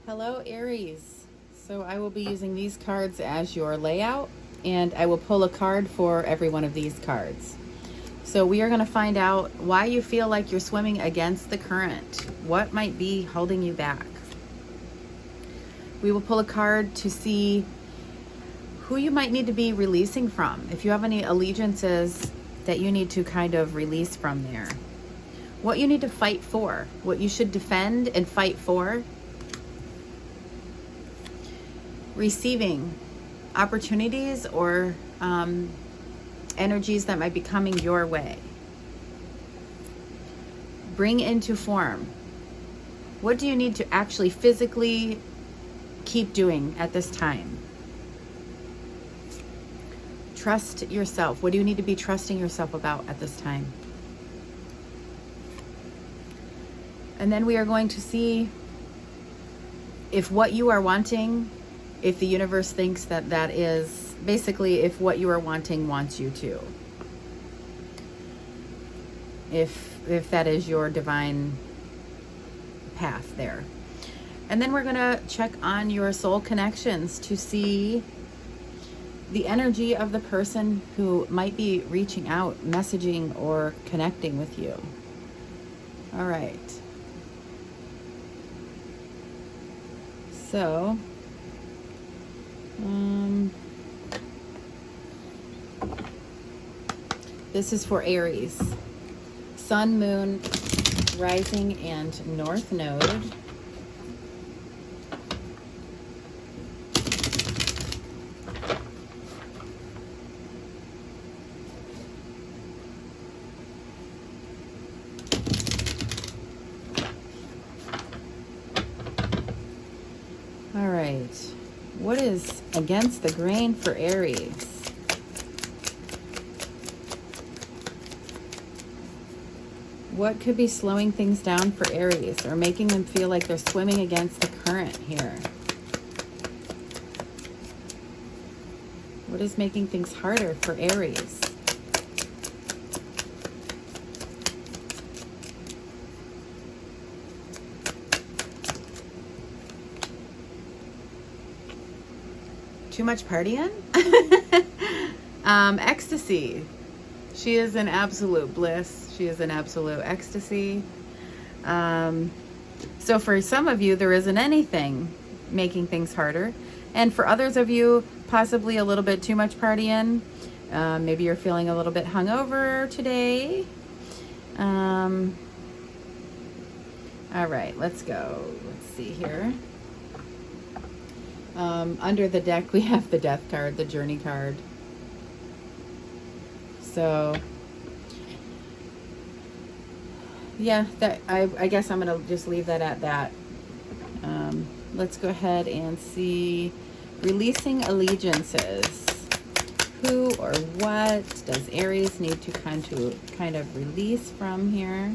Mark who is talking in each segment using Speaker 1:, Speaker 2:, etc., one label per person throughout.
Speaker 1: Hello, Aries. So I will be using these cards as your layout, and I will pull a card for every one of these cards. So we are going to find out why you feel like you're swimming against the current. What might be holding you back? We will pull a card to see who you might need to be releasing from. If you have any allegiances that you need to kind of release from there. What you need to fight for. What you should defend and fight for. Receiving opportunities or energies that might be coming your way. Bring into form. What do you need to actually physically keep doing at this time? Trust yourself. What do you need to be trusting yourself about at this time? And then we are going to see if what you are wanting, if the universe thinks that that is basically if what you are wanting wants you to. If that is your divine path there. And then we're going to check on your soul connections to see the energy of the person who might be reaching out, messaging, or connecting with you. All right. So, this is for Aries. Sun, Moon, Rising, and North Node. All right. What is against the grain for Aries? What could be slowing things down for Aries or making them feel like they're swimming against the current here? What is making things harder for Aries? Too much partying? Ecstasy. She is in absolute bliss. She is in absolute ecstasy. So for some of you, there isn't anything making things harder. And for others of you, possibly a little bit too much partying. Maybe you're feeling a little bit hungover today. All right, let's go. Let's see here. Under the deck, we have the Death card, the Journey card. So, yeah, that I guess I'm going to just leave that at that. Let's go ahead and see releasing allegiances. Who or what does Aries need to kind of release from here?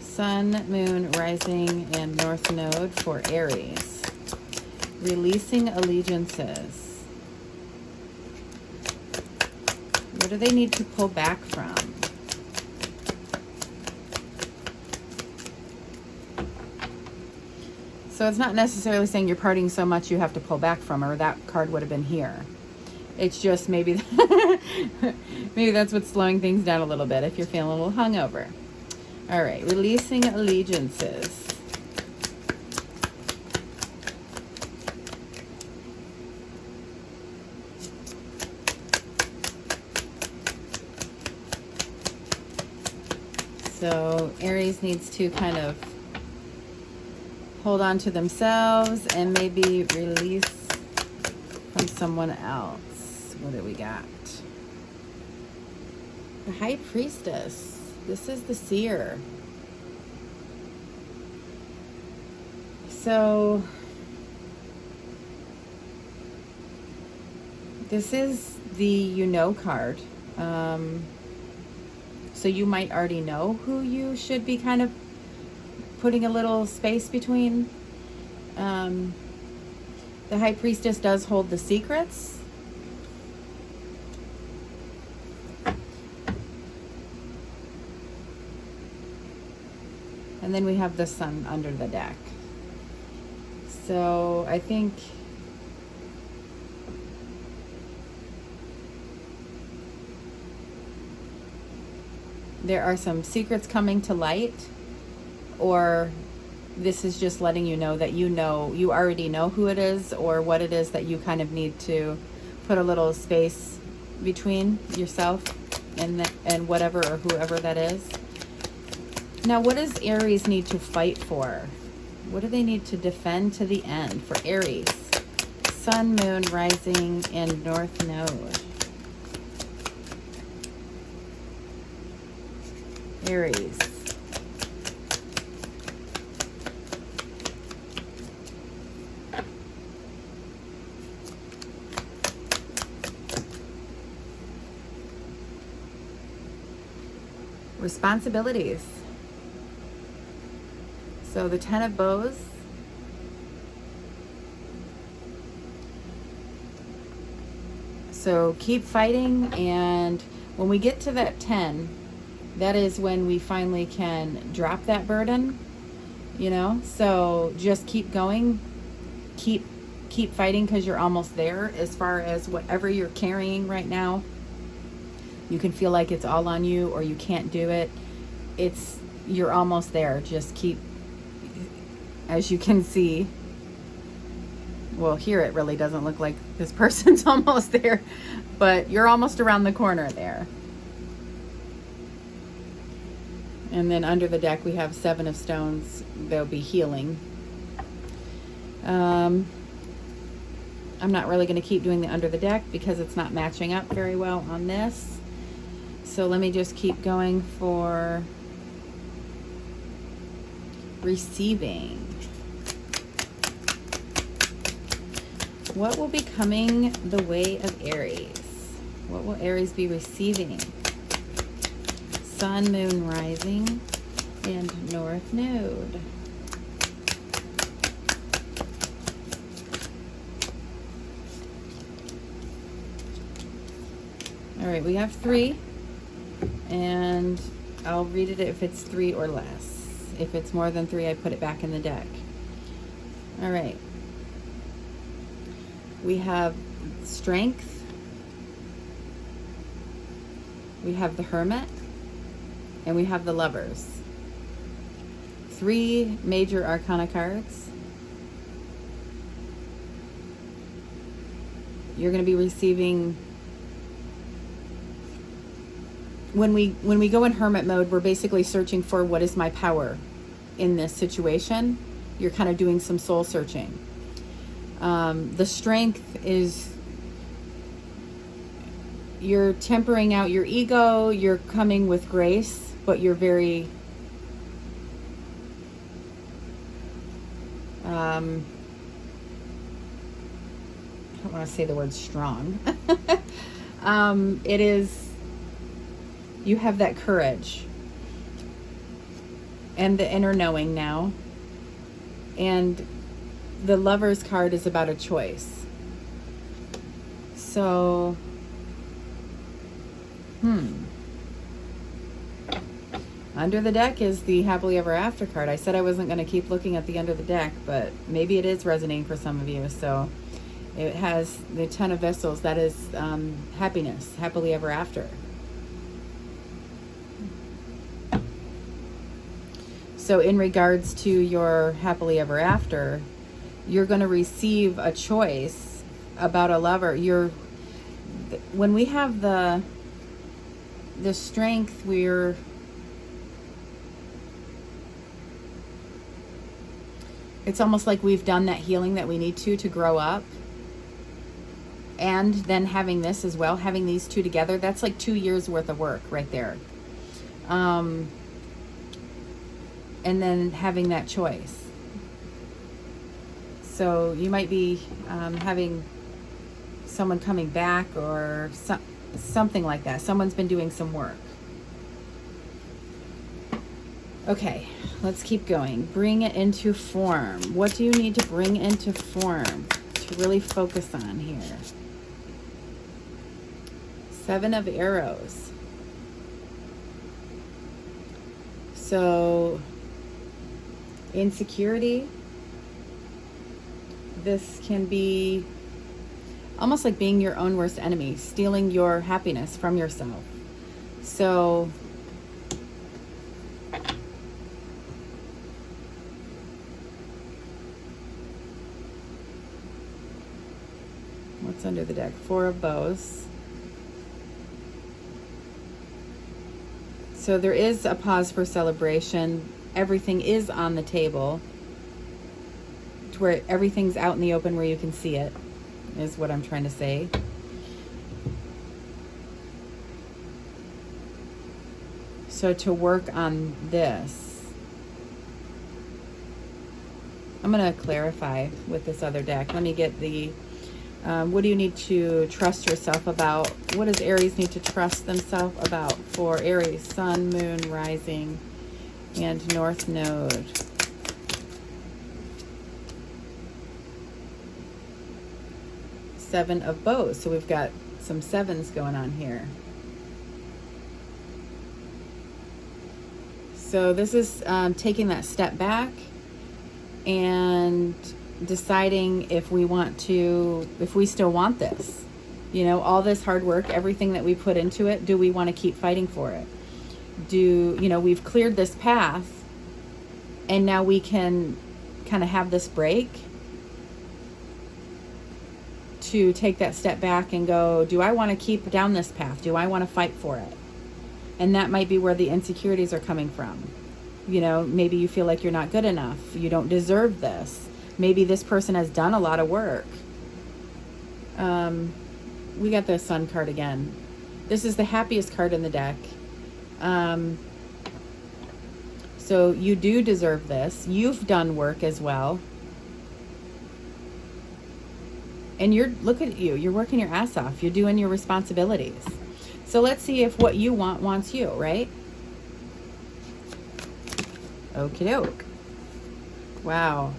Speaker 1: Sun, Moon, Rising, and North Node for Aries. Releasing allegiances. What do they need to pull back from? So it's not necessarily saying you're partying so much you have to pull back from her. That card would have been here. It's just maybe maybe that's what's slowing things down a little bit if you're feeling a little hungover. All right, releasing allegiances. So Aries needs to kind of hold on to themselves and maybe release from someone else. What do we got? The High Priestess. This is the Seer. So this is the you know card. So you might already know who you should be kind of putting a little space between. The High Priestess does hold the secrets. And then we have the sun under the deck. So I think there are some secrets coming to light, or this is just letting you know that you already know who it is or what it is that you kind of need to put a little space between yourself and whatever or whoever that is. Now, what does Aries need to fight for? What do they need to defend to the end for Aries? Sun, Moon, Rising, and North Node. Aries. Responsibilities. So the Ten of Bows. So keep fighting, and when we get to that 10, that is when we finally can drop that burden, you know? So just keep going. Keep fighting, because you're almost there. As far as whatever you're carrying right now, you can feel like it's all on you or you can't do it. You're almost there. Just keep, as you can see, well, here it really doesn't look like this person's almost there, but you're almost around the corner there. And then under the deck we have Seven of Stones. They'll be healing. I'm not really going to keep doing the under the deck because it's not matching up very well on this. So let me just keep going for receiving. What will be coming the way of Aries? What will Aries be receiving? Sun, Moon, Rising, and North Node. All right, we have 3, and I'll read it if it's 3 or less. If it's more than 3, I put it back in the deck. All right. We have Strength. We have the Hermit. And we have the Lovers. 3 major arcana cards. You're going to be receiving... When we go in hermit mode, we're basically searching for what is my power in this situation. You're kind of doing some soul searching. The Strength is you're tempering out your ego, you're coming with grace, but you're very I don't want to say the word strong. It is, you have that courage and the inner knowing now. And the Lover's card is about a choice. So, under the deck is the Happily Ever After card. I said I wasn't going to keep looking at the under the deck, but maybe it is resonating for some of you. So it has the Ten of Vessels. That is happiness, happily ever after. So in regards to your happily ever after, you're going to receive a choice about a lover. When we have the Strength, it's almost like we've done that healing that we need to grow up. And then having this as well, having these two together, that's like 2 years worth of work right there. And then having that choice. So you might be having someone coming back or something like that. Someone's been doing some work. Okay, let's keep going. Bring it into form. What do you need to bring into form to really focus on here? 7 of Arrows. So insecurity. This can be almost like being your own worst enemy, stealing your happiness from yourself. So what's under the deck? Four of Bows. So there is a pause for celebration. Everything is on the table to where everything's out in the open where you can see it, is what I'm trying to say. So to work on this, I'm going to clarify with this other deck. Let me get the, what do you need to trust yourself about? What does Aries need to trust themselves about for Aries, Sun, Moon, Rising, and North Node? Seven of Bows. So we've got some sevens going on here. So this is taking that step back and deciding if we want to, if we still want this. You know, all this hard work, everything that we put into it, do we want to keep fighting for it? You know, we've cleared this path and now we can kind of have this break to take that step back and go, do I want to keep down this path? Do I want to fight for it? And that might be where the insecurities are coming from. You know, maybe you feel like you're not good enough. You don't deserve this. Maybe this person has done a lot of work. We got the Sun card again. This is the happiest card in the deck. So you do deserve this. You've done work as well. And look at you. You're working your ass off. You're doing your responsibilities. So let's see if what you want wants you, right? Okie doke. Wow.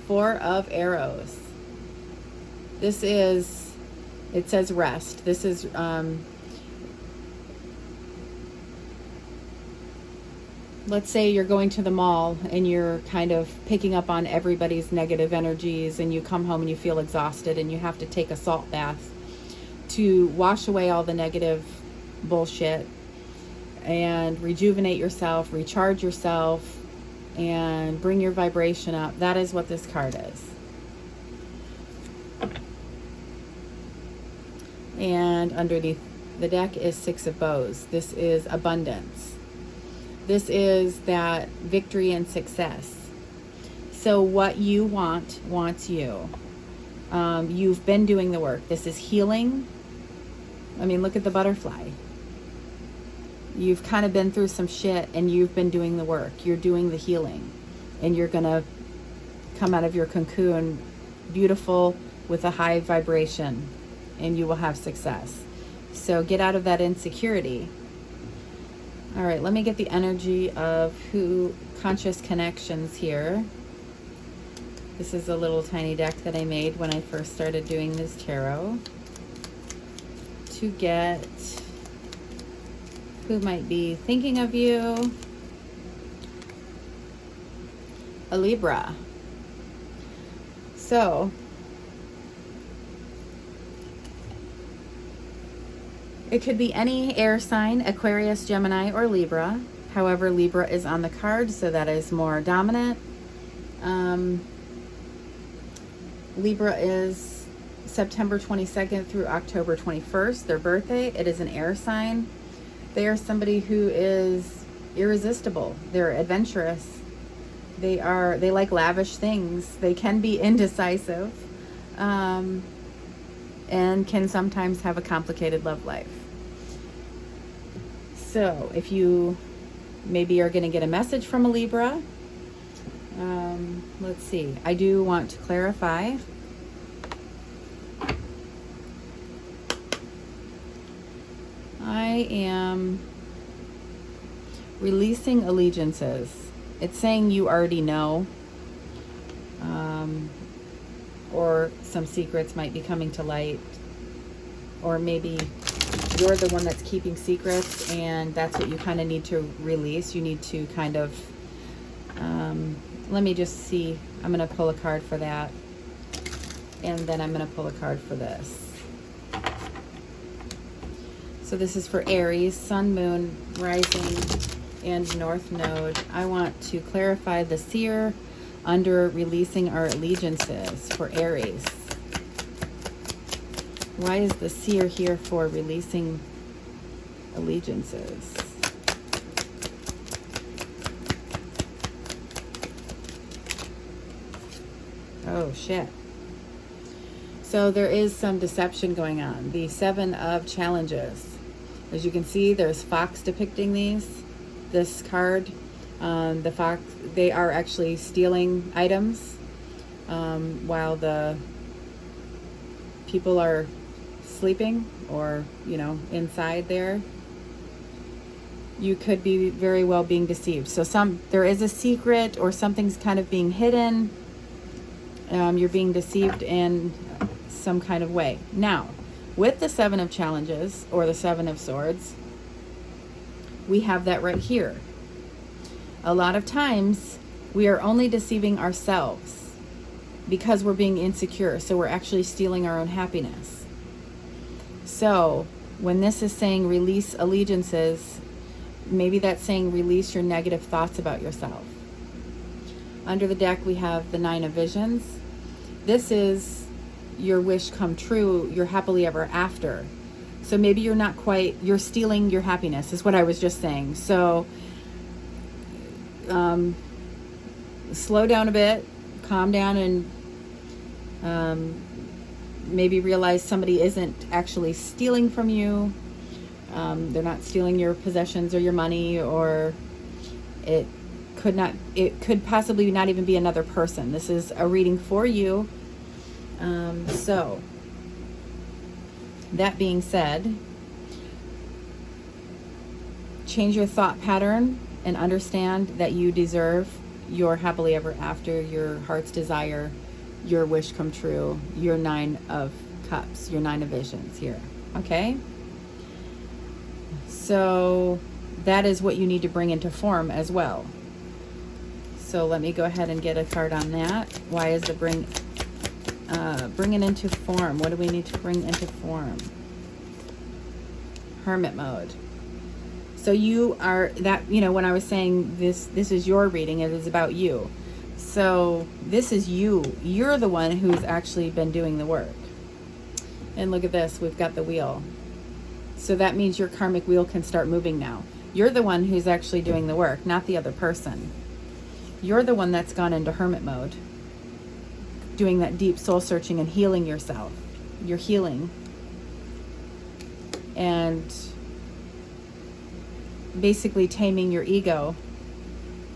Speaker 1: Four of Arrows. This is, it says rest. This is, let's say you're going to the mall and you're kind of picking up on everybody's negative energies and you come home and you feel exhausted and you have to take a salt bath to wash away all the negative bullshit and rejuvenate yourself, recharge yourself, and bring your vibration up. That is what this card is. And underneath the deck is Six of Bows. This is abundance. This is that victory and success. So what you want wants you. You've been doing the work. This is healing. I mean, look at the butterfly. You've kind of been through some shit and you've been doing the work. You're doing the healing. And you're going to come out of your cocoon beautiful with a high vibration. And you will have success. So get out of that insecurity. All right, let me get the energy of conscious connections here. This is a little tiny deck that I made when I first started doing this tarot to get who might be thinking of you. A Libra. So it could be any air sign, Aquarius, Gemini, or Libra. However, Libra is on the card, so that is more dominant. Libra is September 22nd through October 21st, their birthday. It is an air sign. They are somebody who is irresistible. They're adventurous. They like lavish things. They can be indecisive. And can sometimes have a complicated love life. So if you maybe are going to get a message from a Libra, let's see. I do want to clarify. I am releasing allegiances. It's saying you already know. Or some secrets might be coming to light, or maybe you're the one that's keeping secrets and that's what you kind of need to release. You need to kind of Let me just see. I'm going to pull a card for that. And then I'm going to pull a card for this. So this is for Aries, Sun, Moon, Rising, and North Node. I want to clarify the seer under releasing our allegiances for Aries. Why is the seer here for releasing allegiances? Oh, shit. So there is some deception going on. The 7 of Challenges. As you can see, there's fox depicting this card. The fox, they are actually stealing items while the people are sleeping or, you know, inside there. You could be very well being deceived. So there is a secret or something's kind of being hidden. You're being deceived in some kind of way. Now, with the 7 of Challenges or the 7 of Swords, we have that right here. A lot of times we are only deceiving ourselves because we're being insecure. So we're actually stealing our own happiness. So when this is saying release allegiances, maybe that's saying release your negative thoughts about yourself. Under the deck, we have the 9 of Visions. This is your wish come true, your happily ever after. So maybe you're not quite, you're stealing your happiness, is what I was just saying. So slow down a bit, calm down, and maybe realize somebody isn't actually stealing from you. They're not stealing your possessions or your money, or it could possibly not even be another person. This is a reading for you. So that being said, change your thought pattern and understand that you deserve your happily ever after, your heart's desire, your wish come true, your 9 of Cups, your 9 of Visions here. Okay? So that is what you need to bring into form as well. So let me go ahead and get a card on that. Why is the bring it into form? What do we need to bring into form? Hermit mode. So you are that, you know, when I was saying this is your reading, it is about you. So this is you. You're the one who's actually been doing the work. And look at this, we've got the wheel. So that means your karmic wheel can start moving now. You're the one who's actually doing the work, not the other person. You're the one that's gone into hermit mode, doing that deep soul searching and healing yourself. You're healing. And basically taming your ego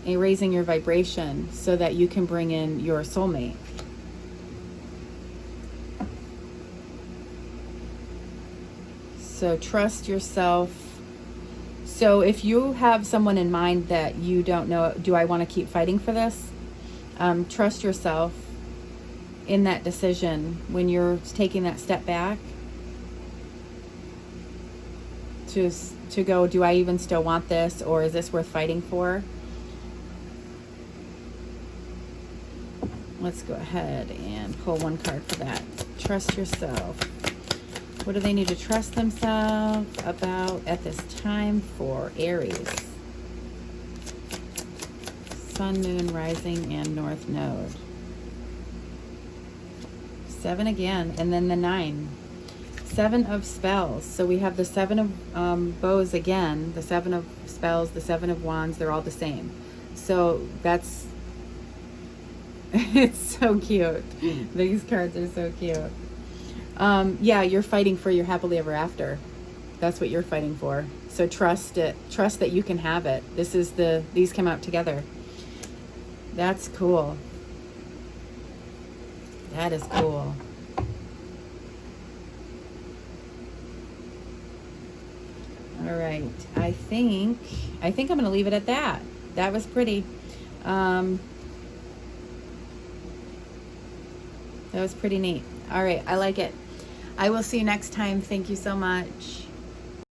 Speaker 1: and raising your vibration so that you can bring in your soulmate. So trust yourself. So if you have someone in mind that you don't know, do I want to keep fighting for this? Trust yourself in that decision when you're taking that step back to go, do I even still want this, or is this worth fighting for? Let's go ahead and pull one card for that. Trust yourself. What do they need to trust themselves about at this time for Aries? Sun, Moon, Rising, and North Node. 7 again, and then the 9. 7 of Spells. So we have the 7 of bows again, the 7 of spells, the 7 of wands. They're all the same. So that's it's so cute. These cards are so cute. Yeah, you're fighting for your happily ever after. That's what you're fighting for. So trust it. Trust that you can have it. These come out together. That's cool. That is cool. All right. I think I'm going to leave it at that. That was pretty. That was pretty neat. All right. I like it. I will see you next time. Thank you so much.